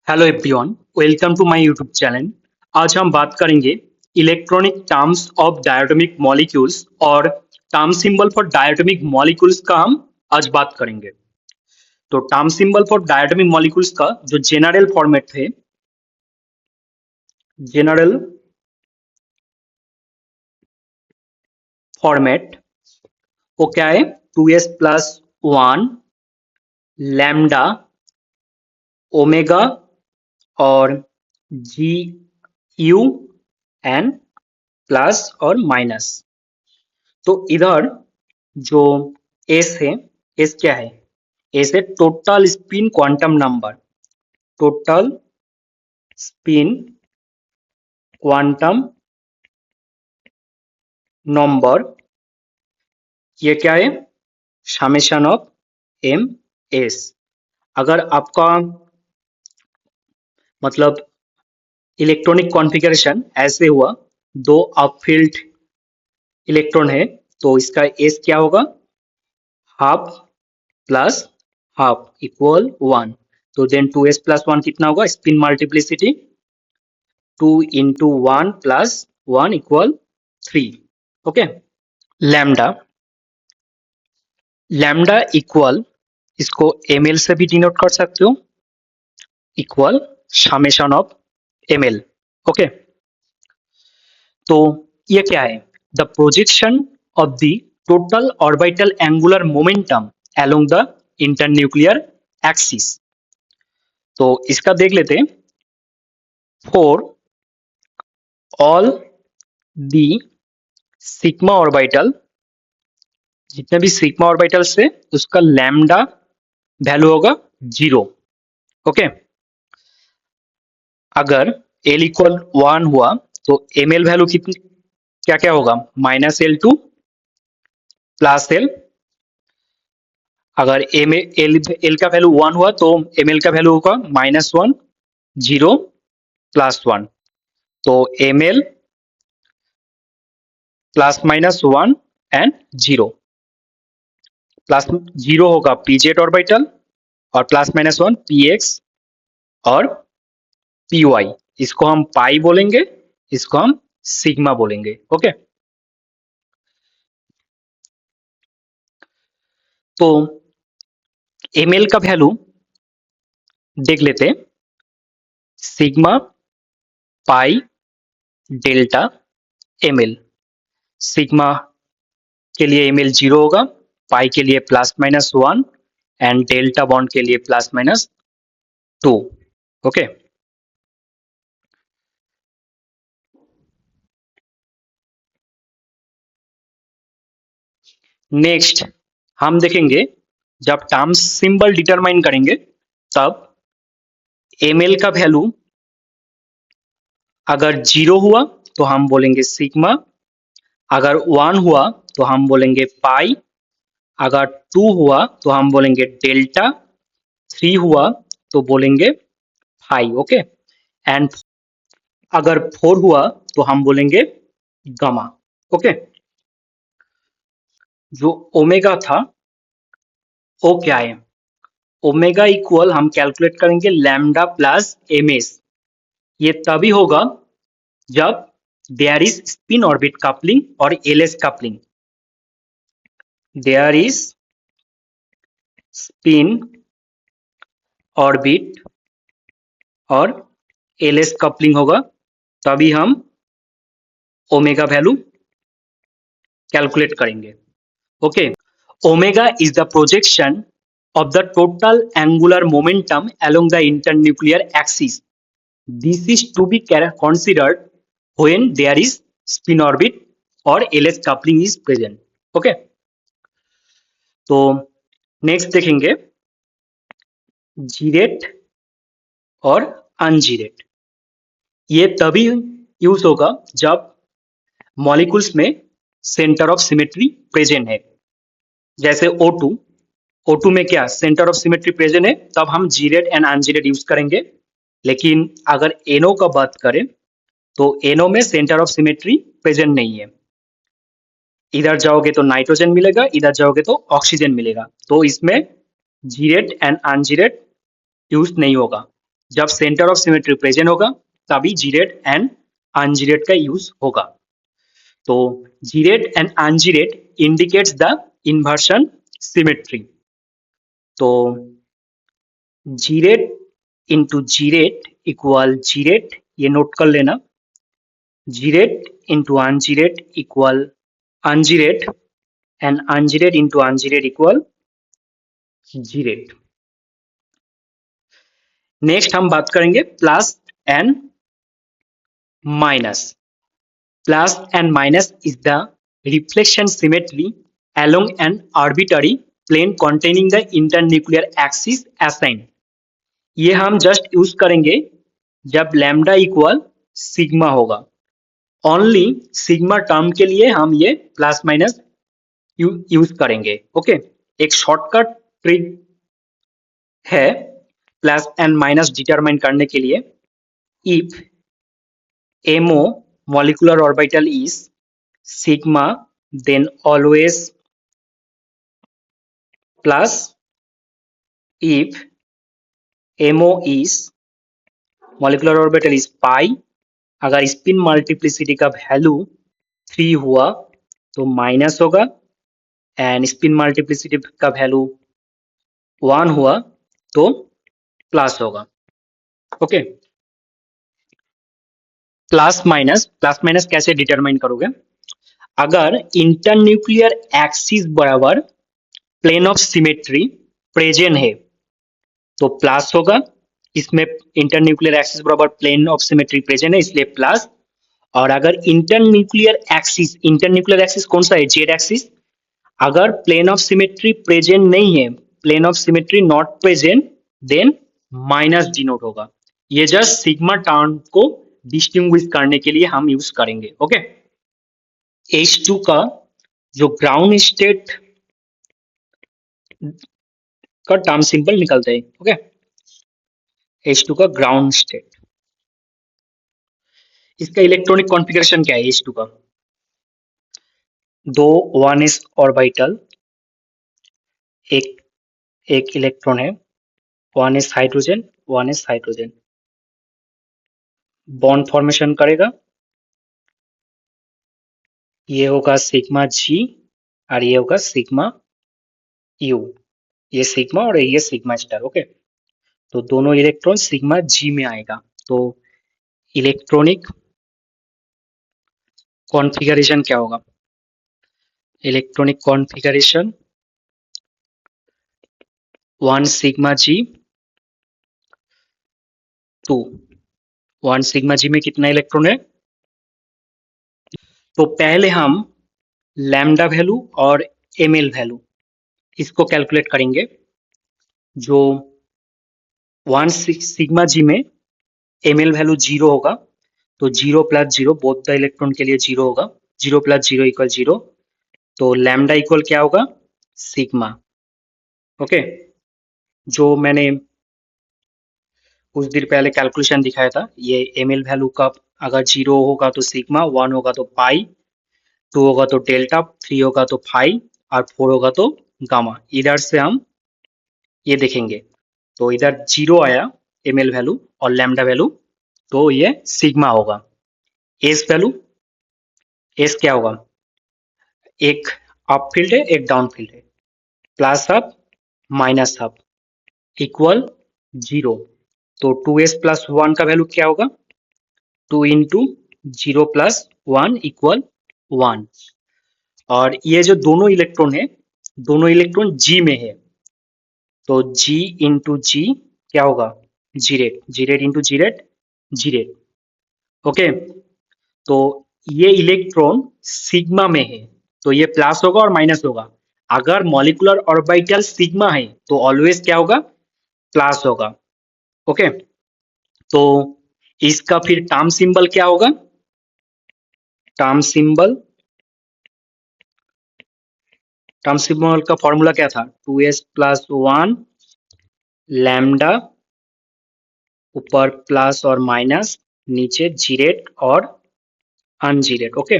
Hello everyone, welcome to my YouTube channel. आज हम बात करेंगे electronic terms of diatomic molecules और term symbol for diatomic molecules का हम आज बात करेंगे। तो term symbol for diatomic molecules का जो जेनरल फॉर्मेट वो क्या है? 2s+1 लैम्डा ओमेगा और जी यू एन प्लस और माइनस। तो इधर जो एस है, एस क्या है? एस है total spin quantum number. Total spin quantum number ये क्या है? Summation of M S. अगर आपका मतलब इलेक्ट्रॉनिक कॉन्फ़िगरेशन ऐसे हुआ, दो अपफिल्ड इलेक्ट्रॉन है, तो इसका एस क्या होगा? Half plus half equal 1। तो देन 2s+1 कितना होगा? Spin multiplicity 2 into 1 plus 1 equal 3। Okay. Lambda lambda equal, इसको ml से भी डिनोट कर सकते हो, equal summation of ml। Okay. तो ये क्या है? The projection of the total orbital angular momentum along the internuclear axis. तो इसका देख लेते हैं। For all the sigma orbital, जितने भी सिग्मा ऑर्बिटल्स है उसका लैम्डा वैल्यू होगा 0। ओके। अगर एल इक्वल 1 हुआ तो एम एल वैल्यू कितनी क्या क्या होगा? -L2 plus L. अगर एल का वैल्यू 1 हुआ तो एम एल का वैल्यू होगा -1 0 +1। तो एम एल +-1 एंड 0 प्लस 0 होगा पीजेड ऑर्बिटल और +-1 पीएक्स और पीवाई। इसको हम पाई बोलेंगे, इसको हम सिग्मा बोलेंगे। ओके। तो एमएल का वैल्यू देख लेते हैं। Sigma pi delta ML. Sigma के लिए एमएल 0 होगा, पाई के लिए +-1 एंड डेल्टा बॉन्ड के लिए +-2। ओके। नेक्स्ट हम देखेंगे, जब टर्म्स सिंबल डिटरमाइन करेंगे तब एमएल का वैल्यू अगर 0 हुआ तो हम बोलेंगे सिग्मा, अगर 1 हुआ तो हम बोलेंगे पाई, अगर 2 हुआ तो हम बोलेंगे डेल्टा, 3 हुआ तो बोलेंगे फाई। ओके। एंड अगर 4 हुआ तो हम बोलेंगे गामा। ओके। जो ओमेगा था वो क्या है? ओमेगा इक्वल हम कैलकुलेट करेंगे लैम्डा प्लस एम एस। ये तभी होगा जब there is spin orbit coupling और LS coupling. There is spin orbit और एलएस कपलिंग होगा, तभी हम ओमेगा वैल्यू कैलकुलेट करेंगे। Okay. Omega is the projection of the total angular momentum along the internuclear axis. This is to be considered when there is spin orbit or LS coupling is present. Okay. तो next देखेंगे जीरेट और अनजीरेट। ये तभी use होगा जब molecules में centre of symmetry present है। जैसे O2, O2 में क्या सेंटर ऑफ सिमेट्री प्रेजेंट है, तब हम जीरेट एंड अनजीरेट यूज करेंगे। लेकिन अगर NO का बात करें तो NO में सेंटर ऑफ सिमेट्री प्रेजेंट नहीं है। इधर जाओगे तो नाइट्रोजन मिलेगा, इधर जाओगे तो ऑक्सीजन मिलेगा, तो इसमें जीरेट एंड अनजीरेट यूज नहीं होगा। जब सेंटर ऑफ सिमेट्री प्रेजेंट होगा तभी जीरेट एंड अनजीरेट का यूज होगा। तो gerade and ungerade indicates the inversion symmetry. तो जीरेट इंटू जीरेट इक्वल जीरेट, ये नोट कर लेना। Gerade into ungerade equal ungerade and ungerade into ungerade equal gerade. Next हम बात करेंगे plus and minus. Plus and minus is the reflection symmetry along an arbitrary plane containing the internuclear axis assigned। ये हम just use करेंगे जब lambda equal sigma होगा। Only sigma term के लिए हम ये प्लस माइनस यूज करेंगे। ओके, एक शॉर्टकट ट्रिक है प्लस एंड माइनस डिटरमाइन करने के लिए। If MO molecular orbital is sigma, then always plus. If MO is molecular orbital is pi, अगर स्पिन मल्टीप्लिसिटी का वैल्यू 3 हुआ तो माइनस होगा, एंड स्पिन मल्टीप्लिसिटी का वैल्यू 1 हुआ तो प्लस होगा। ओके, प्लस माइनस कैसे डिटरमाइन करोगे? अगर इंटरन्यूक्लियर एक्सिस बराबर प्लेन ऑफ सिमेट्री प्रेजेंट है तो प्लस होगा। इसमें इंटरन्यूक्लियर एक्सिस बराबर प्लेन ऑफ सिमेट्री प्रेजेंट है इसलिए प्लस। और अगर इंटरन्यूक्लियर एक्सिस कौन सा है? Z axis. अगर प्लेन ऑफ सिमेट्री प्रेजेंट नहीं है, plane of symmetry not present, then minus denote होगा। ये जस्ट सिग्मा टर्म को डिस्टिंग्विश करने के लिए हम यूज करेंगे। ओके, H2 का जो ग्राउंड स्टेट का टर्म सिंपल निकलता है। ओके, H2 का ग्राउंड स्टेट, इसका इलेक्ट्रॉनिक कॉन्फ़िगरेशन क्या है? H2 का दो 1s ऑर्बिटल, एक एक इलेक्ट्रॉन है, 1s hydrogen 1s hydrogen, bond formation करेगा। ये होगा सिग्मा जी और ये होगा सिग्मा यू। ये सिग्मा और ये सिग्मा स्टार। ओके, तो दोनों इलेक्ट्रॉन सिग्मा जी में आएगा। तो इलेक्ट्रॉनिक कॉन्फ़िगरेशन क्या होगा? इलेक्ट्रॉनिक कॉन्फ़िगरेशन 1 सिग्मा जी 2। 1 सिग्मा जी में कितना इलेक्ट्रॉन है? तो पहले हम लैम्डा वैल्यू और एमएल वैल्यू इसको कैलकुलेट करेंगे। जो 1 सिग्मा जी में एमएल वैल्यू 0 होगा तो 0 प्लस 0 बोथ द इलेक्ट्रॉन के लिए 0 होगा। 0 प्लस 0 इक्वल 0। तो लैम्डा इक्वल क्या होगा? सिग्मा। ओके, जो मैंने कुछ देर पहले कैलकुलेशन दिखाया था, ये एमएल वैल्यू का अगर 0 होगा तो सिग्मा, 1 होगा तो पाई, 2 होगा तो डेल्टा, 3 होगा तो फाई और 4 होगा तो गामा। इधर से हम ये देखेंगे तो इधर 0 आया एमएल वैल्यू और लैम्डा वैल्यू, तो ये सिग्मा होगा। एस वैल्यू, एस क्या होगा? एक अप फील्ड है एक डाउन फील्ड है, plus half minus half equal 0। तो 2s प्लस 1 का वैल्यू क्या होगा? 2 इंटू 0 प्लस 1 इक्वल 1। और ये जो दोनों इलेक्ट्रॉन है, दोनों इलेक्ट्रॉन जी में है, तो जी इंटू जी क्या होगा? जीरेट। जीरेट इंटू जीरेट जीरेट। ओके, तो ये इलेक्ट्रॉन सिग्मा में है तो ये प्लस होगा और माइनस होगा। अगर मॉलिक्यूलर ऑर्बिटल सिग्मा है तो ऑलवेज क्या होगा? प्लस होगा। ओके, तो इसका फिर टर्म सिंबल क्या होगा? टर्म सिंबल का फॉर्मूला क्या था? 2s प्लस 1 लैम्डा, ऊपर प्लस और माइनस, नीचे जीरेट और अनजीरेट। ओके,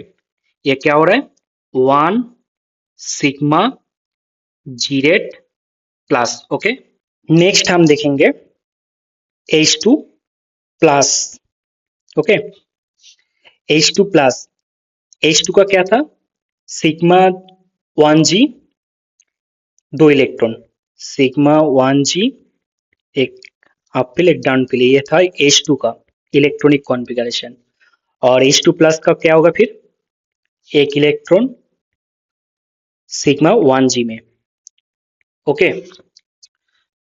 ये क्या हो रहा है? 1 सिग्मा जीरेट प्लस। ओके, नेक्स्ट हम देखेंगे H2 plus, okay, H2 plus, H2 का क्या था, sigma 1g, 2 electron, sigma 1g, एक अप फिल एक डाउन फिल, ये था H2 का इलेक्ट्रॉनिक कॉन्फ़िगरेशन। और H2 प्लस का क्या होगा फिर, 1 इलेक्ट्रॉन सिग्मा 1g में, ओके।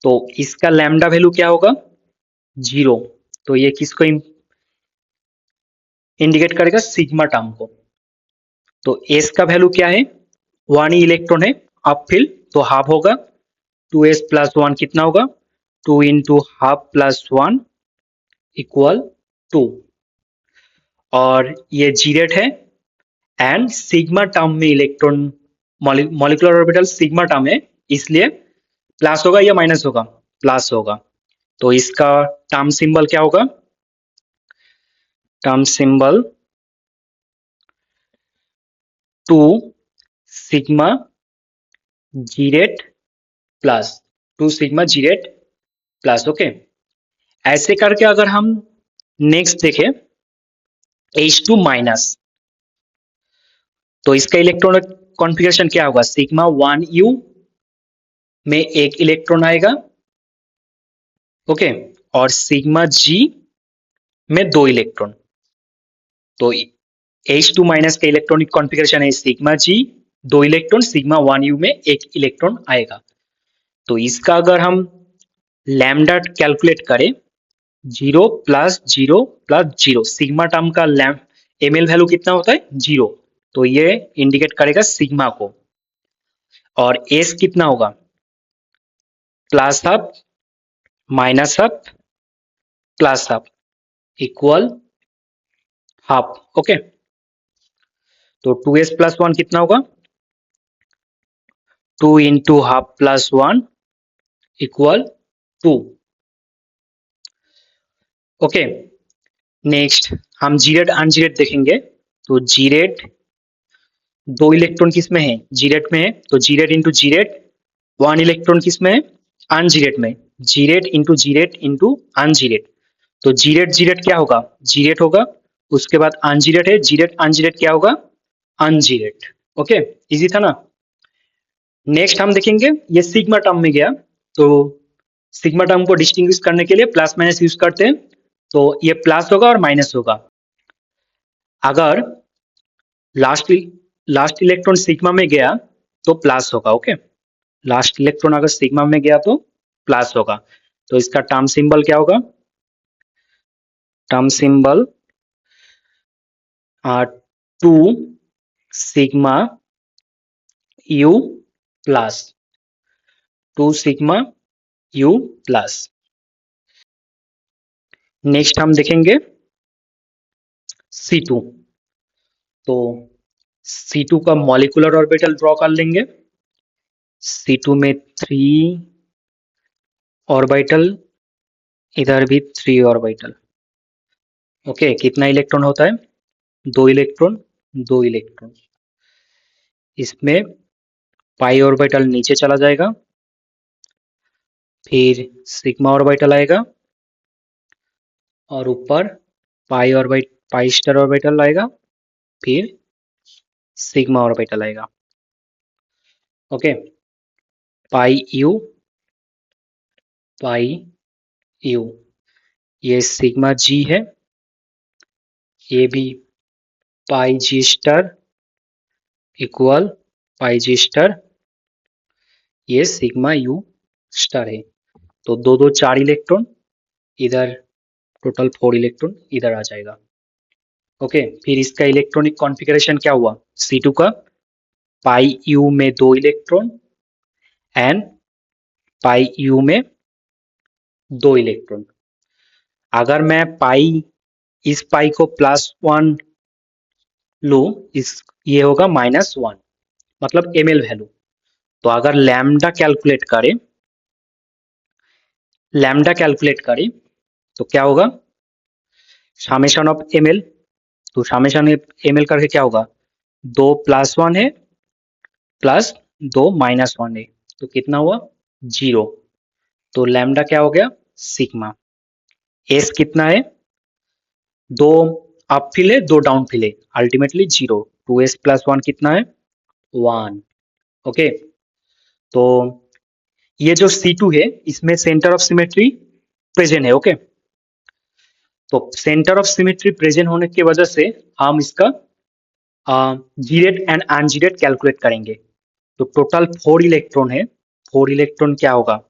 तो इसका लैम्डा वैल्यू क्या होगा, 0। तो ये किसको इंडिकेट करेगा, सिग्मा टर्म को। तो S का वैल्यू क्या है, 1 ही इलेक्ट्रॉन है, अप फिल, तो हाफ होगा, 2s प्लस 1 कितना होगा, 2 इंटू हाफ प्लस 1 इक्वल 2। और ये जी रेट है, एंड सिग्मा टर्म में electron, molecular orbital sigma term है, इसलिए प्लस होगा या माइनस होगा, प्लस होगा। तो इसका टर्म सिंबल क्या होगा, टर्म सिंबल 2 सिग्मा जी रेट प्लस, 2 सिग्मा जी रेट प्लस, ओके। ऐसे करके अगर हम नेक्स्ट देखें H2 माइनस, तो इसका इलेक्ट्रॉनिक कॉन्फ़िगरेशन क्या होगा, सिग्मा 1u में 1 इलेक्ट्रॉन आएगा, ओके, और सिग्मा जी में 2 इलेक्ट्रॉन। तो H2 माइनस का इलेक्ट्रॉनिक कॉन्फ़िगरेशन है सिग्मा जी, 2 इलेक्ट्रॉन, सिग्मा 1u में 1 इलेक्ट्रॉन आएगा। तो इसका अगर हम लैम्डा कैलकुलेट करें, 0 प्लस 0 प्लस 0, सिग्मा टर्म का एमएल वैल्यू कितना होता है, 0। तो ये इंडिकेट करेगा सिग्मा को। और एस कितना होगा, plus half minus half plus half equal half, okay. तो 2s प्लस 1 कितना होगा, 2 into half plus 1 equal 2, okay. Next हम जीरेट अनजीरेट देखेंगे। तो जीरेट 2 इलेक्ट्रॉन किसमें है, जीरेट में है, तो जीरेट इंटू जीरेट, 1 इलेक्ट्रॉन किसमें है, अनजीरेट में, जीरेट इंटू अनजीरेट। तो जीरेट जीरेट क्या होगा, जीरेट होगा, उसके बाद अनजीरेट है, जीरेट अनजीरेट क्या होगा, अनजीरेट, ओके। इजी था ना। नेक्स्ट हम देखेंगे, ये सिग्मा टर्म में गया, तो सिग्मा टर्म को डिस्टिंग्विश करने के लिए प्लस माइनस यूज करते हैं। तो ये प्लस होगा और माइनस होगा। अगर लास्ट लास्ट इलेक्ट्रॉन सिग्मा में गया तो प्लस होगा, ओके। लास्ट इलेक्ट्रॉन अगर सिग्मा में गया तो प्लस होगा। तो इसका टर्म सिंबल क्या होगा, term symbol 2 sigma u plus, 2 sigma u plus. Next हम देखेंगे C2। तो C2 का मॉलिक्यूलर ऑर्बिटल ड्रॉ कर लेंगे। C2 में 3 ऑर्बिटल, इधर भी 3 ऑर्बिटल, ओके। कितना इलेक्ट्रॉन होता है, 2 इलेक्ट्रॉन, 2 इलेक्ट्रॉन। इसमें पाई ऑर्बिटल नीचे चला जाएगा, फिर सिग्मा ऑर्बिटल आएगा, और ऊपर पाई स्टार ऑर्बिटल आएगा, फिर सिग्मा ऑर्बिटल आएगा, ओके। पाई यू, पाई यू, ये सिग्मा जी है, ये भी पाई जी स्टार इक्वल पाई जी स्टार, ये सिग्मा यू स्टार है। तो 2 4 इलेक्ट्रॉन, इधर टोटल 4 इलेक्ट्रॉन इधर आ जाएगा, ओके। फिर इसका इलेक्ट्रॉनिक कॉन्फ़िगरेशन क्या हुआ, C2 का पाई यू में 2 इलेक्ट्रॉन एंड पाई यू में 2 इलेक्ट्रॉन। अगर मैं इस पाई को +1 लूं, ये होगा -1, मतलब ml वैल्यू। तो अगर लैम्डा कैलकुलेट करें तो क्या होगा, समेशन ऑफ ml। तो समेशन ml करके क्या होगा, 2 +1 है प्लस 2 -1 है, तो कितना हुआ, 0। तो लैम्डा क्या हो गया, सिग्मा। एस कितना है, दो अप फिल है, दो डाउन फिल है, अल्टीमेटली 0। 2s प्लस 1 कितना है, 1। ओके, तो ये जो C2 है इसमें सेंटर ऑफ सिमेट्री प्रेजेंट है। ओके, तो सेंटर ऑफ सिमेट्री प्रेजेंट होने की वजह से हम इसका जीरेट एंड अनजीरेट कैलकुलेट करेंगे। तो टोटल 4 इलेक्ट्रॉन है, 4 इलेक्ट्रॉन क्या होगा,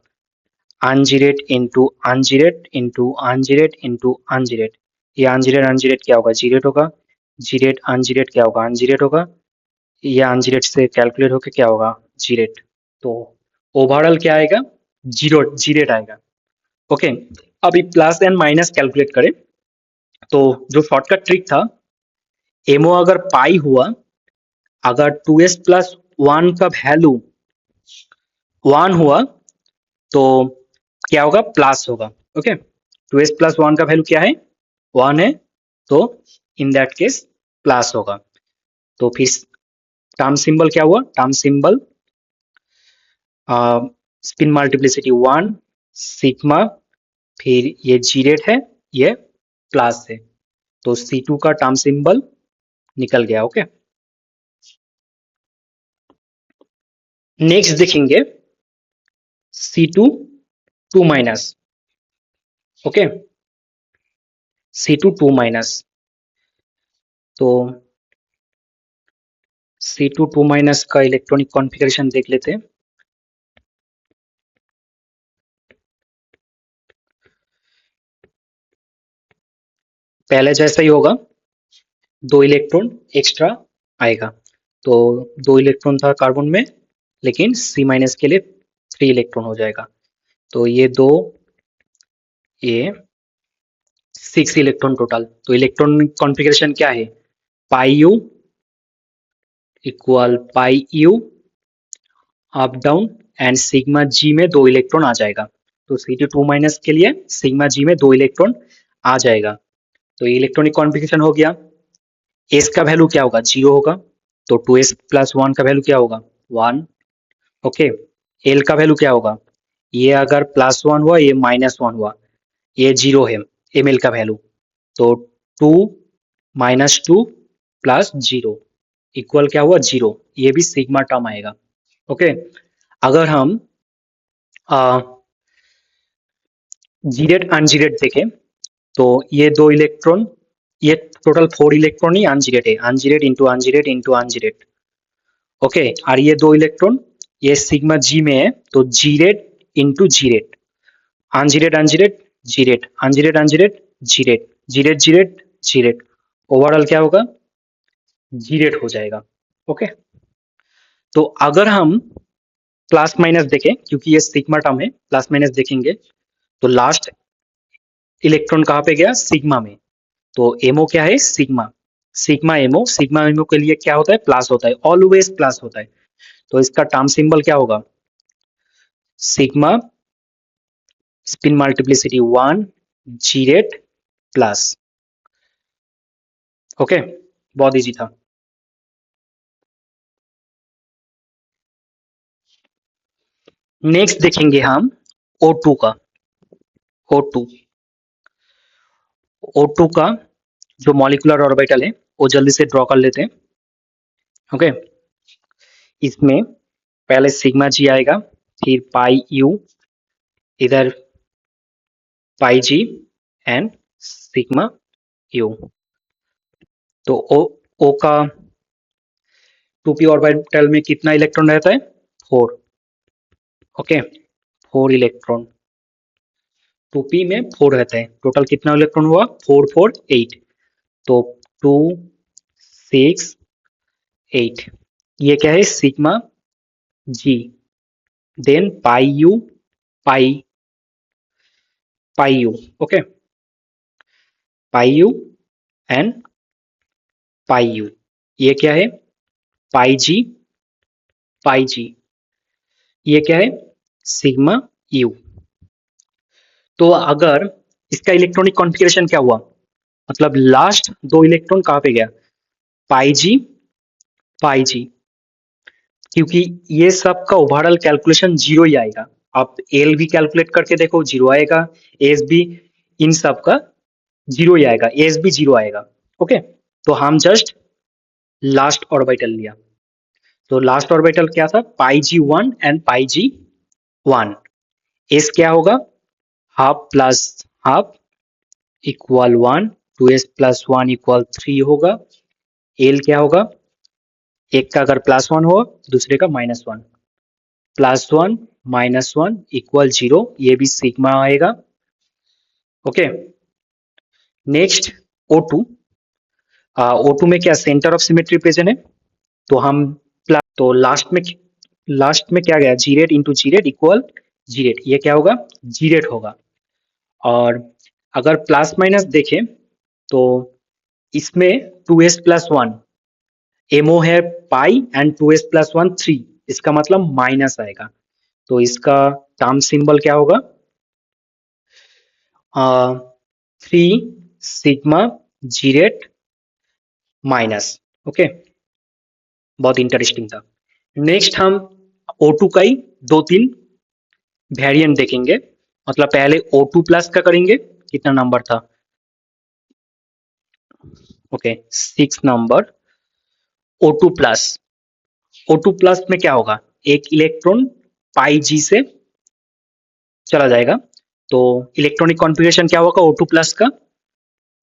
अनजीरेट इंटू अनजीरेट इंटू अनजीरेट इंटू अनजीरेट। ये अनजीरेट अनजीरेट क्या होगा, जीरेट होगा, जीरेट अनजीरेट क्या होगा, अनजीरेट होगा, ये अनजीरेट से कैलकुलेट होकर क्या होगा, जीरेट। तो ओवरऑल क्या आएगा, जीरो, जीरेट आएगा। ओके, अभी प्लस एंड माइनस कैलकुलेट करें तो जो शॉर्टकट ट्रिक था, एमओ अगर पाई हुआ, अगर 2s प्लस 1 का वैल्यू 1 हुआ तो क्या होगा, प्लस होगा। ओके, 2s प्लस 1 का वैल्यू क्या है, 1 है, तो इन दैट केस प्लस होगा। तो फिर टर्म सिंबल क्या हुआ, term symbol spin multiplicity 1 sigma, फिर ये जीरेट है, ये प्लस है, तो C2 का टर्म सिंबल निकल गया। ओके, नेक्स्ट देखेंगे C2 2 minus. Okay, C2 2 minus, तो C2 2 माइनस का इलेक्ट्रॉनिक कॉन्फ़िगरेशन देख लेते हैं। पहले जैसा ही होगा, 2 इलेक्ट्रॉन एक्स्ट्रा आएगा, तो 2 इलेक्ट्रॉन था कार्बन में, लेकिन C माइनस के लिए 3 इलेक्ट्रॉन हो जाएगा, तो ये 2, ये 6 इलेक्ट्रॉन टोटल। तो इलेक्ट्रॉनिक कॉन्फ़िगरेशन क्या है, pi u equal pi u up down and sigma g में 2 इलेक्ट्रॉन आ जाएगा। तो C2 माइनस के लिए सिग्मा जी में 2 इलेक्ट्रॉन आ जाएगा। तो इलेक्ट्रॉनिक कॉन्फ़िगरेशन हो गया। एस का वैल्यू क्या होगा, 0 होगा, तो 2s प्लस 1 का वैल्यू क्या होगा, 1। ओके, एल का वैल्यू क्या होगा, ये अगर प्लस 1 हुआ, ये माइनस 1 हुआ, ये 0 है एम एल का वैल्यू, तो 2 माइनस 2 प्लस 0 इक्वल क्या हुआ, 0। ये भी सिग्मा टर्म आएगा। ओके, अगर हम जीरेट अनजीरेट देखें तो ये 2 इलेक्ट्रॉन, ये टोटल 4 इलेक्ट्रॉन ही अनजीरेट है, अनजीरेट इंटू अनजीरेट इंटू अनजीरेट। ओके, और ये 2 इलेक्ट्रॉन ये सिग्मा जी में है, तो जीरेट इंटू जीरेट, अनजीरेट अनजीरेट जीरेट, अनजीरेट अनजीरेट जीरेट, जीरेट जीरेट जीरेट, ओवरऑल क्या होगा, जीरेट हो जाएगा। ओके, तो अगर हम प्लस माइनस देखें, क्योंकि ये सिग्मा टर्म है, प्लस माइनस देखेंगे तो लास्ट इलेक्ट्रॉन कहाँ पे गया, सिग्मा में, तो एमओ क्या है, sigma, sigma MO, sigma MO के लिए क्या होता है, प्लस होता है, ऑलवेज प्लस होता है, तो इसका टर्म सिंबल क्या होगा, sigma spin multiplicity 1 gerade plus. Okay, बहुत इजी था। नेक्स्ट देखेंगे हम O2 का, O2, O2 का जो मॉलिक्यूलर ऑर्बिटल है वो जल्दी से ड्रॉ कर लेते हैं। ओके, इसमें पहले सिग्मा जी आएगा, फिर पाई यू, इधर पाई जी एंड सिग्मा यू। तो ओ का 2p ऑर्बिटल में कितना इलेक्ट्रॉन रहता है, 4। ओके, 4 इलेक्ट्रॉन, 2p में 4 रहता है, टोटल कितना इलेक्ट्रॉन हुआ, 4 4 8, तो 2 6 8, ये क्या है, sigma g, then pi u, pi pi u. Okay, pi u and pi u, ये क्या है, पाई जी, पाई जी, ये क्या है, सिग्मा यू। तो अगर इसका इलेक्ट्रॉनिक कॉन्फ़िगरेशन क्या हुआ, मतलब लास्ट 2 इलेक्ट्रॉन कहाँ पे गया, पाई जी, पाई जी, क्योंकि ये सब का ओवरऑल कैलकुलेशन 0 ही आएगा। आप एल भी कैलकुलेट करके देखो 0 आएगा, एस भी, इन सब का जीरो ही आएगा, एस भी जीरो आएगा। ओके, तो हम जस्ट लास्ट ऑर्बिटल लिया। तो लास्ट ऑर्बिटल क्या था, pi g one and pi g one. S क्या होगा, half plus half equal one, two S plus one equal three होगा। एल क्या होगा, एक का अगर प्लस वन हो दूसरे का minus one, plus one minus one equal zero, ये भी सिग्मा आएगा। Okay, next O two. O two में क्या सेंटर ऑफ सिमेट्री प्रेजेंट है, तो हम तो लास्ट में क्या गया, जी रेट इंटू जी रेट इक्वल जी रेट, ये क्या होगा, जी रेट होगा। और अगर प्लस माइनस देखें तो इसमें two S plus one, MO है pi and two S plus one three, इसका मतलब माइनस आएगा। तो इसका टर्म सिंबल क्या होगा, थ्री सिग्मा जी रेट माइनस। ओके, बहुत इंटरेस्टिंग था। नेक्स्ट हम O2 का ही दो तीन वेरिएंट देखेंगे। मतलब पहले O2 प्लस का करेंगे, कितना नंबर था, okay 6 number. O2 plus, O2 plus में क्या होगा, एक इलेक्ट्रॉन पाई जी से चला जाएगा। तो इलेक्ट्रॉनिक कॉन्फ़िगरेशन क्या होगा O2 प्लस का,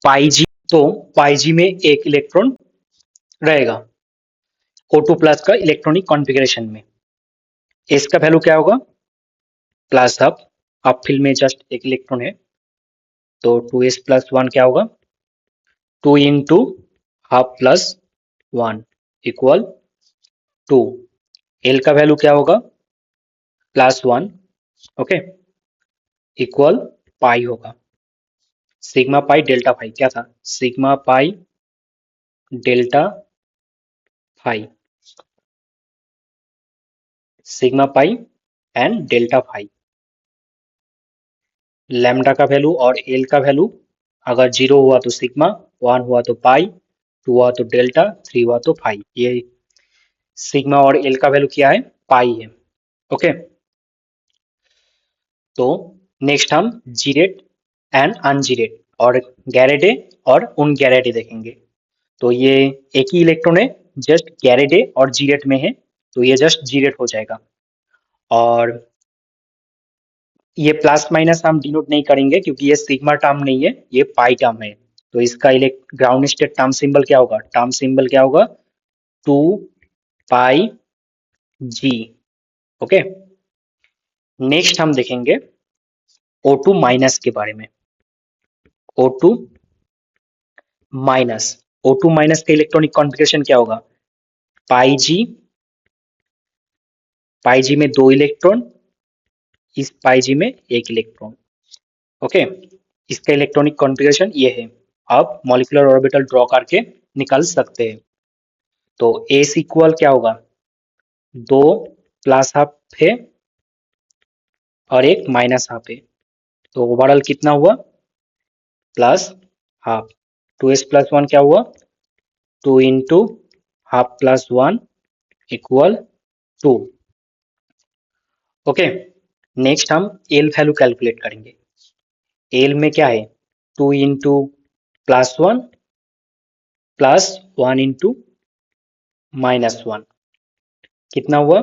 पाई जी। तो पाई जी में एक इलेक्ट्रॉन रहेगा O2 प्लस का इलेक्ट्रॉनिक कॉन्फ़िगरेशन में। एस का वैल्यू क्या होगा, प्लस हाफ फिल में जस्ट एक इलेक्ट्रॉन है, तो टू एस प्लस वन क्या होगा, two into half plus one equal to. L का वैल्यू क्या होगा, plus one, okay equal pi होगा। सिग्मा पाई डेल्टा फाई क्या था, sigma pi delta phi, sigma pi and delta phi. Lambda का value और एल का वैल्यू, अगर जीरो हुआ तो सिग्मा, वन हुआ तो पाई, टू हुआ तो डेल्टा, थ्री हुआ तो फाई। ये सिग्मा और एल का वैल्यू क्या है, पाई है। ओके, तो नेक्स्ट हम जीरेट एंड अनजीरेट और गैरेडे और उन गैरेडे देखेंगे। तो ये एक ही इलेक्ट्रॉन है, जस्ट गैरेडे और जीरेट में है, तो ये जस्ट जीरेट हो जाएगा। और ये प्लस माइनस हम डिनोट नहीं करेंगे क्योंकि ये सिग्मा टर्म नहीं है, ये पाई टर्म है। तो इसका ग्राउंड स्टेट टर्म सिंबल क्या होगा, टर्म सिंबल क्या होगा, two pi g. Okay, next हम देखेंगे O2 माइनस के बारे में। O2 माइनस, O2 माइनस का इलेक्ट्रॉनिक कॉन्फ़िगरेशन क्या होगा, पाई जी, पाई जी में दो इलेक्ट्रॉन, इस पाई जी में एक इलेक्ट्रॉन। ओके, इसका इलेक्ट्रॉनिक कॉन्फ़िगरेशन ये है। अब मॉलिक्यूलर ऑर्बिटल ड्रॉ करके निकल सकते हैं। तो एस इक्वल क्या होगा, दो प्लस हाफ है और एक माइनस हाफ है, तो ओवरऑल कितना हुआ, plus half. Two S plus one क्या हुआ, two into half plus one equal to. Okay, next हम एल वैल्यू कैलकुलेट करेंगे। एल में क्या है, two into plus one into minus one, कितना हुआ,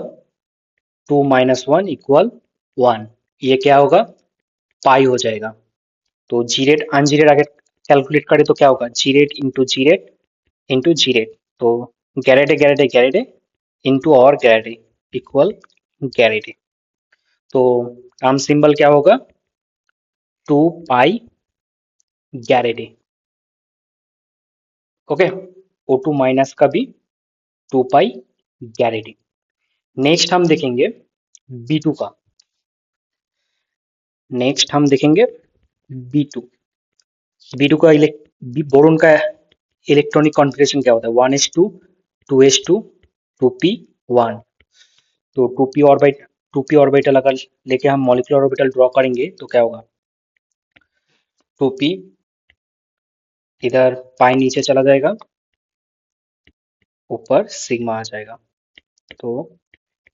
two minus one equal one, ये क्या होगा, पाई हो जाएगा। तो जी रेट अनजी रेट अगर कैलकुलेट करें तो क्या होगा, gerade into gerade, तो गैरेडे गैरेडे गैरेडे इंटू और गैरेडे इक्वल गैरेडे। तो टर्म सिंबल क्या होगा, two pi gerade. Okay, O2 minus का भी टू पाई गैरेडे। नेक्स्ट हम देखेंगे B2 का, नेक्स्ट हम देखेंगे B2। B2 का बोरोन का इलेक्ट्रॉनिक कॉन्फ़िगरेशन क्या होता है, one S two, two S two, two P one. तो टू पी ऑर्बिटल अगर लेके हम मॉलिक्यूलर ऑर्बिटल ड्रॉ करेंगे तो क्या होगा, टू पी, इधर पाई नीचे चला जाएगा, ऊपर सिग्मा आ जाएगा। तो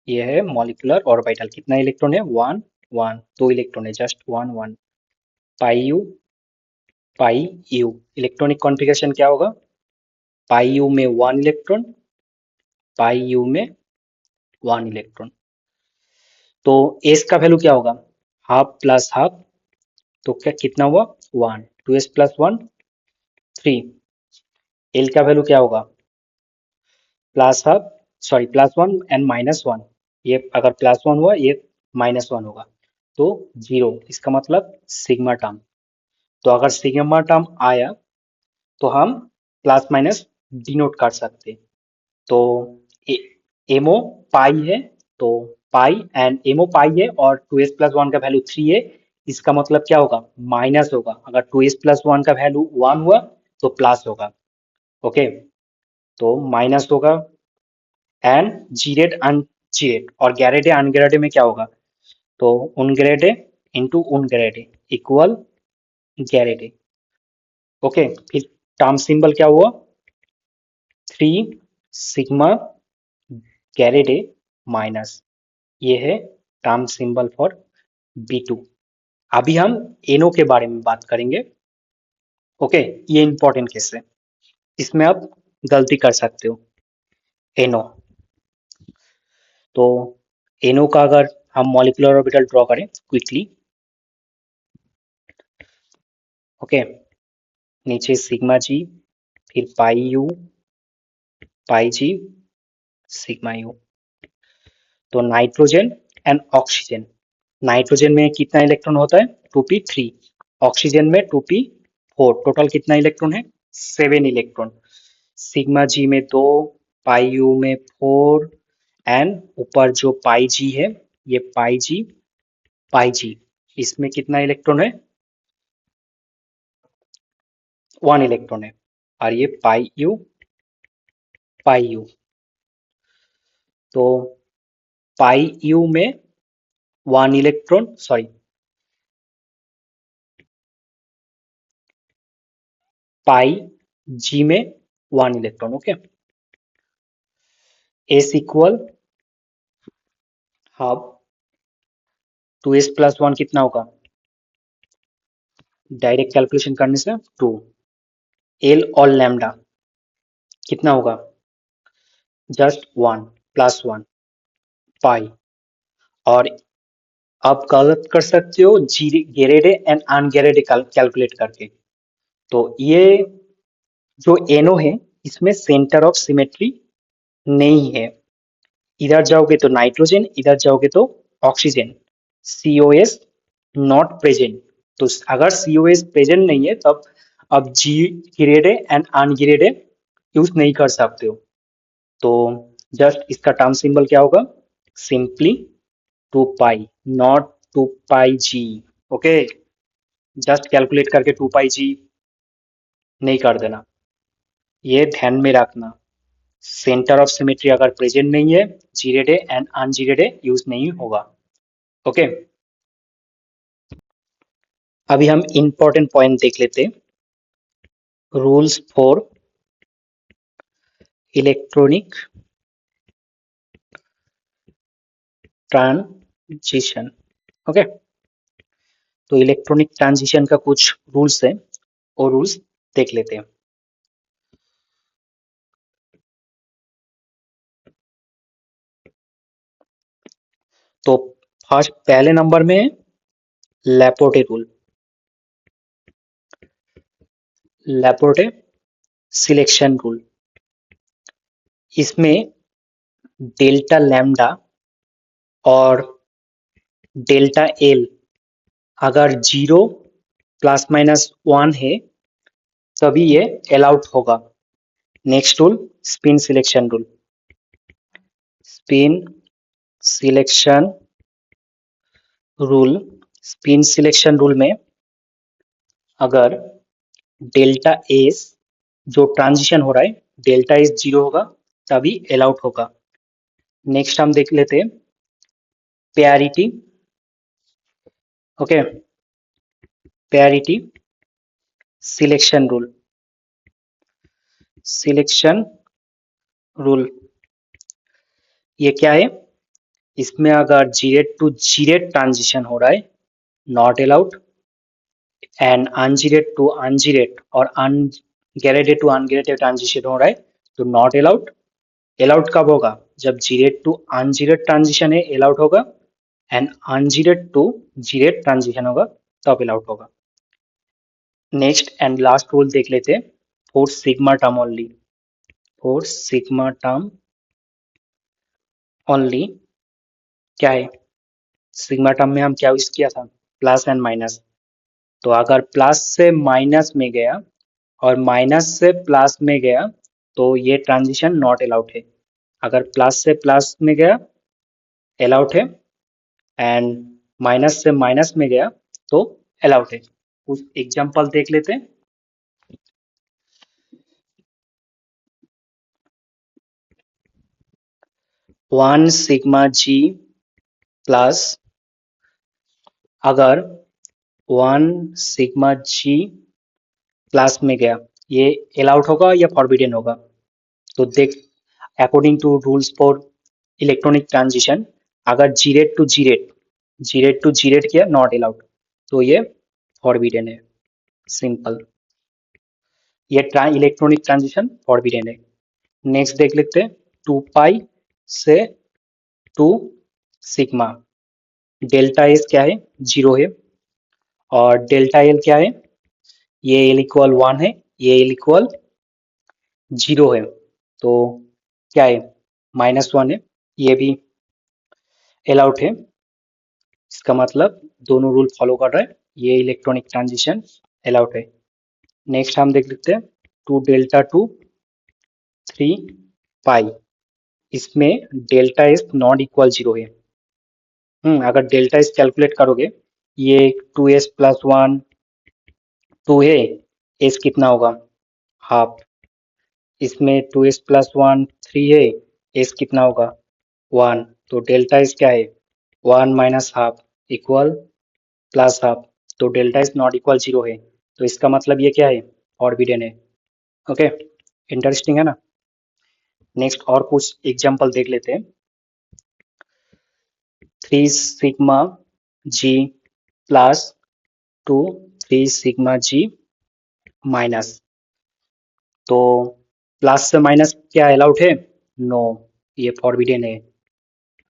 ये है मॉलिक्यूलर ऑर्बिटल, कितना इलेक्ट्रॉन है, वन वन, दो इलेक्ट्रॉन है, just one one, pi u pi you, electronic configuration क्या होगा? पाई यू में 1 इलेक्ट्रॉन, पाई यू में 1 इलेक्ट्रॉन। तो एस का वैल्यू क्या होगा? हाफ प्लस हाफ, तो क्या कितना हुआ? 1, 2s प्लस 1 3। एल का वैल्यू क्या होगा? Plus half, sorry plus 1 and minus 1, ये अगर प्लस 1 हुआ ये माइनस 1 होगा, तो 0, इसका मतलब सिग्मा टर्म। तो अगर सिग्मा टर्म आया तो हम प्लस माइनस डिनोट कर सकते हैं। तो एमओ पाई है, तो पाई एंड एमओ पाई है और 2s प्लस 1 का वैल्यू 3 है, इसका मतलब क्या होगा? माइनस होगा। अगर 2s प्लस 1 का वैल्यू 1 हुआ तो प्लस होगा। ओके, तो माइनस होगा। एंड जीरेड अनजीरेड और गैरेडे अनगैरेडे में क्या होगा? तो उनग्रेडे इंटू उनग्रेडे इक्वल गैरेडे। ओके, फिर टर्म सिंबल क्या हुआ? 3 सिग्मा गैरेडे माइनस, ये है टर्म सिंबल फॉर B2। अभी हम एनो के बारे में बात करेंगे। ओके, ये इंपॉर्टेंट केस है, इसमें आप गलती कर सकते हो। एनो, तो एनो का अगर हम मॉलिक्यूलर ऑर्बिटल ड्रॉ करें क्विकली। ओके, नीचे सिग्मा जी, फिर pi u, pi g, sigma u. तो नाइट्रोजन एंड ऑक्सीजन, नाइट्रोजन में कितना इलेक्ट्रॉन होता है? 2p3, ऑक्सीजन में 2p4, टोटल कितना इलेक्ट्रॉन है? 7 इलेक्ट्रॉन। सिग्मा जी में 2, पाई यू में 4 एंड ऊपर जो पाई जी है, ये पाई जी, इसमें कितना इलेक्ट्रॉन है? 1 इलेक्ट्रॉन है। और ये पाई यू, तो पाई यू में 1 इलेक्ट्रॉन, सॉरी पाई जी में 1 electron. Okay, S equal half, 2s plus 1 कितना होगा? डायरेक्ट कैलकुलेशन करने से 2, एल और लैम्डा कितना होगा? जस्ट 1 प्लस 1 पाई। और आप गलत कर सकते हो गेरेडे एंड अनगेरेडे कैलकुलेट करके। तो ये जो एनो है, इसमें सेंटर ऑफ सिमेट्री नहीं है। इधर जाओगे तो नाइट्रोजन, इधर जाओगे तो ऑक्सीजन, सीओएस नॉट प्रेजेंट। तो अगर सीओएस प्रेजेंट नहीं है तब अब जी ग्रेडे एंड अनग्रेडे यूज नहीं कर सकते हो। तो जस्ट इसका टर्म सिंबल क्या होगा? Simply 2 pi, not 2 pi g. Okay, just calculate करके 2 पाई जी नहीं कर देना, ये ध्यान में रखना। सेंटर ऑफ सिमेट्री अगर प्रेजेंट नहीं है, जीरेडे एंड अनजीरेडे यूज नहीं होगा। ओके, अभी हम इंपॉर्टेंट पॉइंट देख लेते हैं। Rules for electronic transition. Okay, तो इलेक्ट्रॉनिक ट्रांजिशन का कुछ रूल्स है, और रूल्स देख लेते हैं। तो फर्स्ट पहले नंबर में लैपोर्टे रूल, लैपोर्टे सिलेक्शन रूल। इसमें डेल्टा लैम्डा और डेल्टा एल अगर 0 प्लस माइनस 1 है तभी ये अलाउड होगा। Next rule spin selection rule, spin selection rule, spin selection rule में अगर डेल्टा एस जो ट्रांजिशन हो रहा है डेल्टा एस 0 होगा तभी अलाउड होगा। नेक्स्ट हम देख लेते हैं parity. Okay, parity selection rule, selection rule ये क्या है? इसमें अगर जीरेड टू जीरेड ट्रांजिशन हो रहा है नॉट अलाउड, एंड अनजीरेट टू अनजीरेट और अनगैरेडेड टू अनगैरेडेड ट्रांजिशन हो रहा है तो नॉट अलाउड। अलाउड कब होगा? जब जीरेट टू अनजीरेट ट्रांजिशन है अलाउड होगा, एंड अनजीरेट टू जीरेट ट्रांजिशन होगा तब अलाउड होगा। नेक्स्ट एंड लास्ट रूल देख लेते हैं for sigma term only. For sigma term only क्या है? सिग्मा टर्म में हम क्या यूज किया था? Plus and minus. तो अगर प्लस से माइनस में गया और माइनस से प्लस में गया तो ये ट्रांजिशन नॉट अलाउड है। अगर प्लस से प्लस में गया अलाउड है, एंड माइनस से माइनस में गया तो अलाउड है। कुछ एग्जांपल देख लेते हैं। वन सिग्मा जी प्लस, अगर वन सिग्मा जी प्लस में गया ये अलाउड होगा या फॉरबिडन होगा? तो देख, according to rules for electronic transition, अगर जीरेट टू जीरेट, जीरेट टू जीरेट किया नॉट अलाउड, तो ये फॉरबिडन है। सिंपल, ये इलेक्ट्रॉनिक ट्रांजिशन फॉरबिडन है। नेक्स्ट देख लेते हैं, टू पाई से टू सिग्मा। डेल्टा एस क्या है? जीरो है। और डेल्टा एल क्या है? ये एल इक्वल वन है, ये एल इक्वल जीरो है, तो क्या है? माइनस वन है। ये भी अलाउड है। इसका मतलब दोनों रूल फॉलो कर रहा है, ये इलेक्ट्रॉनिक ट्रांजिशन अलाउड है। नेक्स्ट हम देख लेते हैं two delta to three pi. इसमें delta S not equal zero है। अगर डेल्टा एस कैलकुलेट करोगे, ये two S plus one two है, एस कितना होगा? हाफ। इसमें two S plus one three है, एस कितना होगा? वन। तो डेल्टा एस क्या है? One minus half equal plus half. तो delta is not equal zero है, तो इसका मतलब ये क्या है? फॉरबिडन है। ओके, इंटरेस्टिंग है ना। नेक्स्ट और कुछ एग्जांपल देख लेते हैं। Three sigma g plus two three sigma जी माइनस। तो प्लस से माइनस क्या अलाउड है? नो, ये फॉरबिडन है।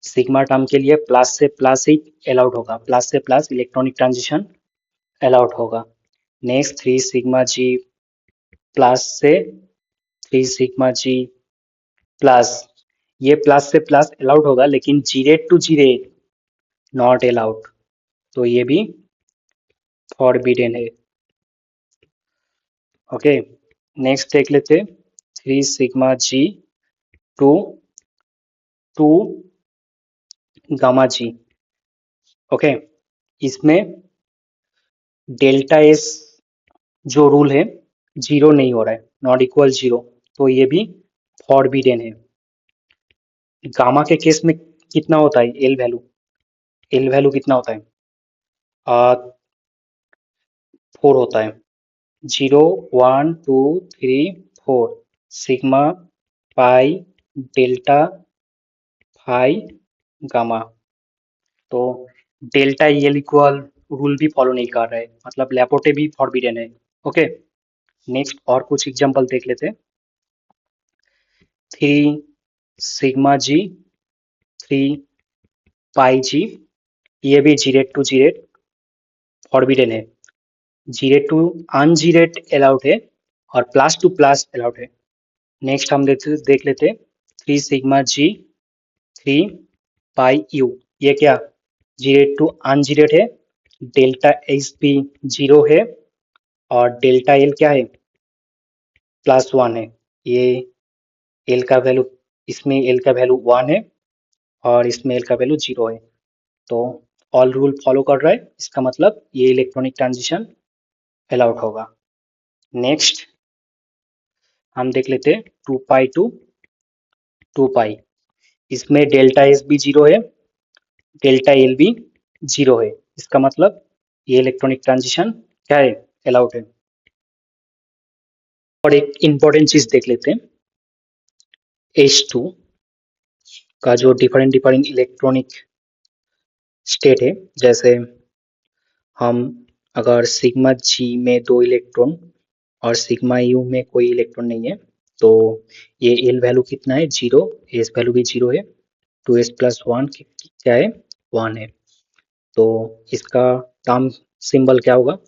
सिग्मा टर्म के लिए प्लस से प्लस ही अलाउड होगा, प्लस से प्लस इलेक्ट्रॉनिक ट्रांजिशन अलाउड होगा। Next three sigma g plus से थ्री सिग्मा जी प्लस, ये प्लस से प्लस अलाउड होगा लेकिन जीरेट टू जीरेट नॉट अलाउड, तो ये भी फॉरबिडन है। ओके, नेक्स्ट देख लेते, three sigma g to two gamma g. Okay, इसमें डेल्टा एस जो रूल है जीरो नहीं हो रहा है, नॉट इक्वल जीरो, तो ये भी फॉरबिडन है। गामा के केस में कितना होता है एल वैल्यू? एल वैल्यू कितना होता है? फोर होता है। Zero one two three four, sigma pi delta phi gamma. तो डेल्टा एल इक्वल रूल भी फॉलो नहीं कर रहा है, मतलब लैपोटे भी फॉरबिडन है। ओके, नेक्स्ट और कुछ एग्जांपल देख लेते हैं। थ्री सिग्मा जी थ्री पाई जी, ये भी जीरेट टू जीरेट फॉरबिडन है। जीरेट टू अनजीरेट अलाउड है और प्लस टू प्लस अलाउड है। नेक्स्ट हम देख लेते हैं three sigma g three pi u. ये क्या? जीरेट टू अनजीरेट है, डेल्टा एस भी जीरो है, और डेल्टा एल क्या है? प्लस वन है। ये एल का वैल्यू, इसमें एल का वैल्यू वन है और इसमें एल का वैल्यू जीरो है, तो ऑल रूल फॉलो कर रहा है, इसका मतलब ये इलेक्ट्रॉनिक ट्रांजिशन अलाउड होगा। नेक्स्ट हम देख लेते हैं टू पाई टू टू पाई। इसमें डेल्टा एस भी जीरो है, डेल्टा एल भी जीरो है, इसका मतलब ये इलेक्ट्रॉनिक ट्रांजिशन क्या है? अलाउड है। और एक इंपॉर्टेंट चीज देख लेते हैं, H2 का जो डिफरेंट डिफरेंट इलेक्ट्रॉनिक स्टेट है, जैसे हम अगर सिग्मा जी में 2 इलेक्ट्रॉन और सिग्मा यू में कोई इलेक्ट्रॉन नहीं है तो ये एल वैल्यू कितना है 0, एस वैल्यू भी 0 है, 2s प्लस 1 क्या है 1 है। तो इसका टर्म सिंबल क्या होगा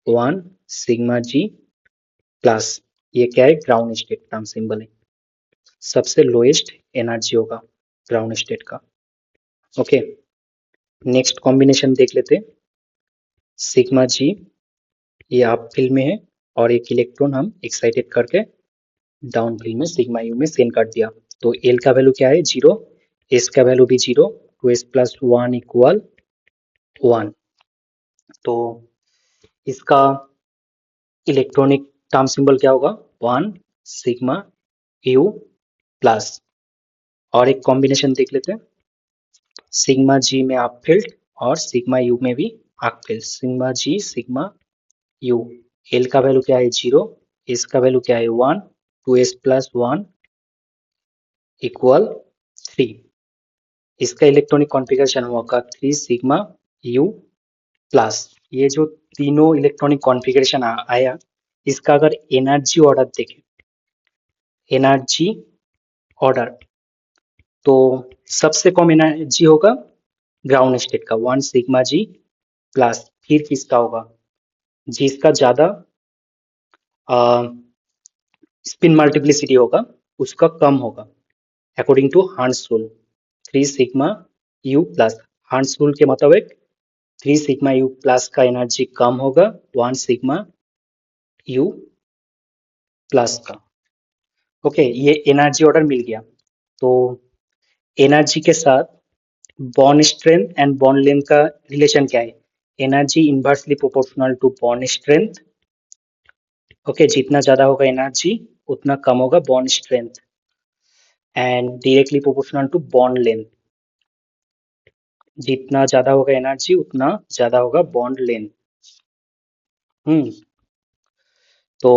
1 सिग्मा जी प्लस ये क्या है ग्राउंड स्टेट टर्म सिंबल है, सबसे लोएस्ट एनर्जी होगा ग्राउंड स्टेट का। ओके, नेक्स्ट कॉम्बिनेशन देख लेते हैं। सिग्मा जी ये अप फील्ड में है और एक इलेक्ट्रॉन हम एक्साइटेड करके डाउन फील्ड में सिग्मा यू में सेंड कर दिया। तो एल का वैल्यू क्या है 0, एस का वैल्यू भी 0, तो एस प्लस 1 इक्वल 1। तो इसका इलेक्ट्रॉनिक टर्म सिंबल क्या होगा 1 सिग्मा यू प्लस। और एक कॉम्बिनेशन देख लेते हैं, सिग्मा जी में अप फील्ड और सिग्मा यू में भी up field, sigma g sigma u. L का वैल्यू क्या है 0, एस का वैल्यू क्या है 1, 2s प्लस 1 इक्वल 3। इसका इलेक्ट्रॉनिक कॉन्फ़िगरेशन होगा 3 सिग्मा यू प्लस। ये जो तीनों इलेक्ट्रॉनिक कॉन्फ़िगरेशन आया, इसका अगर एनर्जी ऑर्डर देखें, एनर्जी ऑर्डर तो सबसे कम एनर्जी होगा ग्राउंड स्टेट का 1 सिग्मा जी प्लस, फिर किसका होगा जिसका ज्यादा स्पिन मल्टीप्लिसिटी होगा उसका कम होगा according to Hertz rule 3 sigma u plus. Hertz rule के मुताबिक 3 सिग्मा यू प्लस का एनर्जी कम होगा 1 सिग्मा यू प्लस का। ओके, ये एनर्जी ऑर्डर मिल गया। तो एनर्जी के साथ bond strength and bond length का रिलेशन क्या है, energy inversely proportional to bond strength. Okay, जितना ज्यादा होगा एनर्जी उतना कम होगा bond strength, and directly proportional to bond length, जितना ज्यादा होगा एनर्जी उतना ज्यादा होगा बॉन्ड लेंथ। तो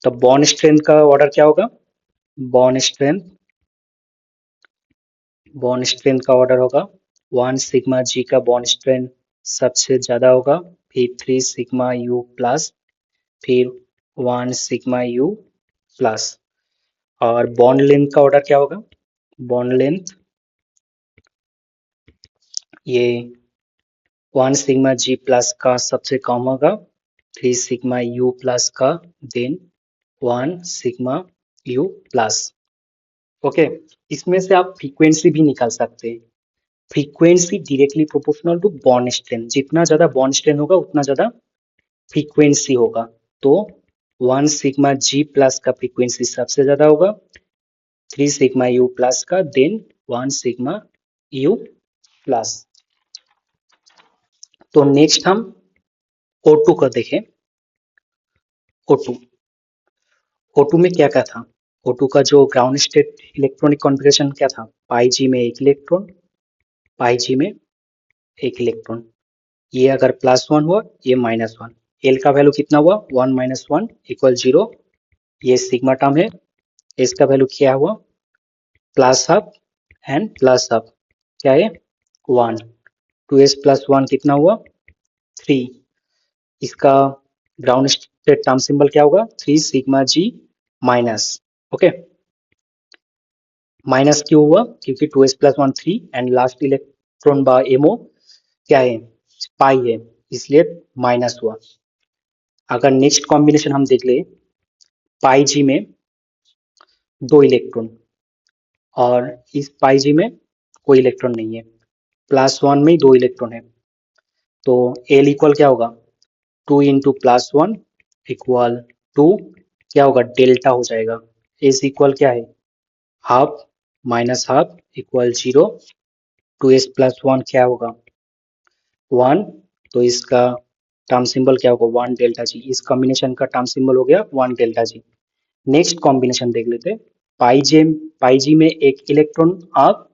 तब बॉन्ड स्ट्रेंथ का ऑर्डर क्या होगा, बॉन्ड स्ट्रेंथ का ऑर्डर होगा 1 सिग्मा जी का बॉन्ड स्ट्रेंथ सबसे ज्यादा होगा, फिर 3 सिग्मा यू प्लस, फिर 1 सिग्मा यू प्लस। और बॉन्ड लेंथ का ऑर्डर क्या होगा, बॉन्ड लेंथ ये 1 सिग्मा जी प्लस का सबसे कम होगा, 3 सिग्मा यू प्लस का, then 1 sigma u plus. Okay, इसमें से आप फ्रीक्वेंसी भी निकाल सकते हैं। Frequency directly proportional to bond strength, जितना ज्यादा बॉन्ड स्ट्रेंथ होगा उतना ज्यादा फ्रीक्वेंसी होगा। तो 1 सिग्मा जी प्लस का फ्रीक्वेंसी सबसे ज्यादा होगा, 3 सिग्मा यू प्लस का, देन 1 सिग्मा यू प्लस। तो नेक्स्ट हम O2 का देखें। O2 O2 में क्या क्या था, O2 का जो ग्राउंड स्टेट इलेक्ट्रॉनिक कॉन्फ़िगरेशन क्या था, पाई जी में एक इलेक्ट्रॉन, पाई जी में एक इलेक्ट्रॉन। ये अगर +1 हुआ ये -1, एल का वैल्यू कितना हुआ 1 - 1 इक्वल 0, ये सिग्मा टर्म है। एस का वैल्यू क्या हुआ plus half and plus half क्या है 1, 2s प्लस 1 कितना हुआ 3। इसका ग्राउंड स्टेट टर्म सिंबल क्या होगा 3 सिग्मा जी माइनस। ओके, माइनस क्यों हुआ क्योंकि 2s plus 1 3 and last electron बा एमओ क्या है पाई है, इसलिए माइनस हुआ। अगर नेक्स्ट कॉम्बिनेशन हम देख ले, पाई जी में 2 इलेक्ट्रॉन और इस पाई जी में कोई इलेक्ट्रॉन नहीं है, +1 में 2 इलेक्ट्रॉन है, तो एल इक्वल क्या होगा 2 इंटू +1 इक्वल 2 क्या होगा डेल्टा हो जाएगा। एस इक्वल क्या है half minus half equal 0, 2s plus 1 क्या होगा 1, तो इसका टर्म सिंबल क्या होगा 1 डेल्टा जी। इस कॉम्बिनेशन का टर्म सिंबल हो गया 1 डेल्टा जी। नेक्स्ट कॉम्बिनेशन देख लेते हैं, पाई जी में एक इलेक्ट्रॉन अप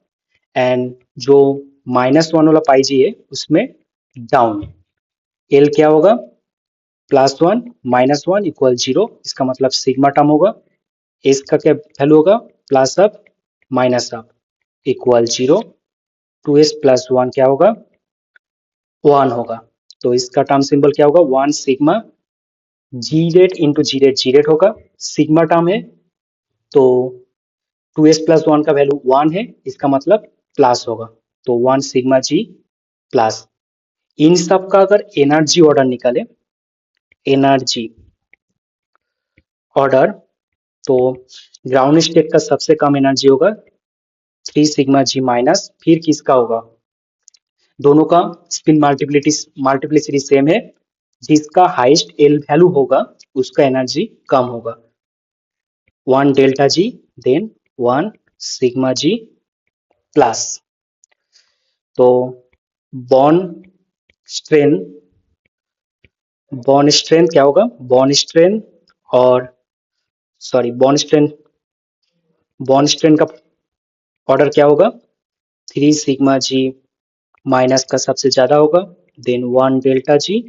एंड जो -1 वाला पाई जी है उसमें डाउन, एल क्या होगा +1 -1 इक्वल 0, इसका मतलब सिग्मा टर्म होगा। एस का क्या वैल्यू होगा plus up minus up equal 0, 2s plus 1 क्या होगा 1 होगा। तो इसका टर्म सिंबल क्या होगा, 1 सिग्मा जी रेट इंटू जी रेट होगा, सिग्मा टर्म है तो 2s प्लस 1 का वैल्यू 1 है, इसका मतलब प्लस होगा, तो 1 सिग्मा जी प्लस। इन सब का अगर एनर्जी ऑर्डर निकाले, एनर्जी ऑर्डर, तो ग्राउंड स्टेट का सबसे कम एनर्जी होगा 3 सिग्मा जी माइनस, फिर किसका होगा, दोनों का स्पिन मल्टीप्लिसिटी सेम है, जिसका हाईएस्ट एल वैल्यू होगा उसका एनर्जी कम होगा, 1 delta g then 1 sigma g plus. तो बॉन्ड स्ट्रेन, बॉन्ड स्ट्रेन क्या होगा, बॉन्ड स्ट्रेन और सॉरी बॉन्ड स्ट्रेन का ऑर्डर क्या होगा, 3 सिग्मा जी माइनस का सबसे ज्यादा होगा, then 1 delta g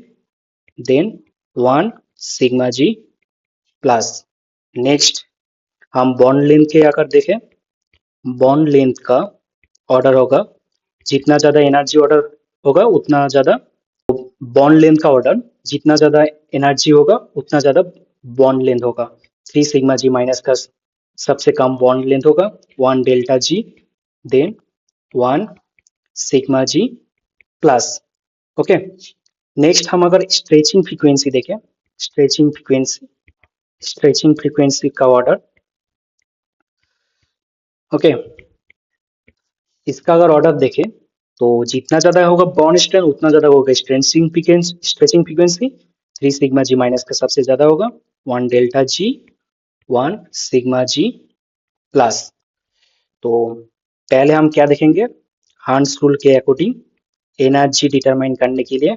then 1 sigma g plus. Next हम बॉन्ड लेंथ के अगर देखें, बॉन्ड लेंथ का ऑर्डर होगा, जितना ज्यादा एनर्जी ऑर्डर होगा उतना ज्यादा बॉन्ड लेंथ का ऑर्डर, जितना ज्यादा एनर्जी होगा उतना ज्यादा बॉन्ड लेंथ होगा। 3 सिग्मा जी माइनस का सबसे कम बॉन्ड लेंथ होगा 1 delta g then 1 sigma g plus. Okay, next हम अगर स्ट्रेचिंग फ्रीक्वेंसी देखें, स्ट्रेचिंग फ्रीक्वेंसी का ऑर्डर, ओके, इसका अगर ऑर्डर देखें तो जितना ज्यादा होगा बॉन्ड स्ट्रेन उतना ज्यादा होगा स्ट्रेचिंग फ्रीक्वेंसी, 3 सिग्मा जी माइनस का सबसे ज्यादा होगा 1 डेल्टा जी 1 सिग्मा जी प्लस। तो पहले हम क्या देखेंगे, हर्ट्ज रूल के अकॉर्डिंग एनर्जी डिटरमाइन करने के लिए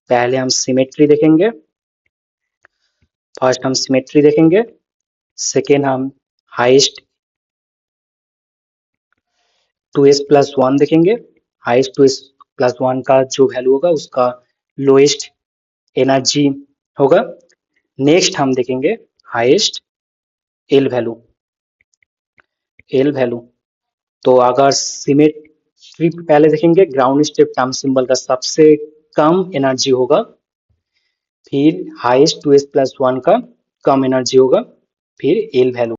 पहले हम सिमेट्री देखेंगे, फर्स्ट हम सिमेट्री देखेंगे, सेकेंड हम हाईएस्ट 2s प्लस 1 देखेंगे, हाईएस्ट 2s प्लस 1 का जो वैल्यू होगा उसका लोएस्ट एनर्जी होगा। नेक्स्ट हम देखेंगे हाईएस्ट एल वैल्यू। तो अगर सिमेट्री पहले देखेंगे, ग्राउंड स्टेट टर्म सिंबल का सबसे कम एनर्जी होगा, फिर हाईएस्ट 2s प्लस 1 का कम एनर्जी होगा, फिर एल वैल्यू।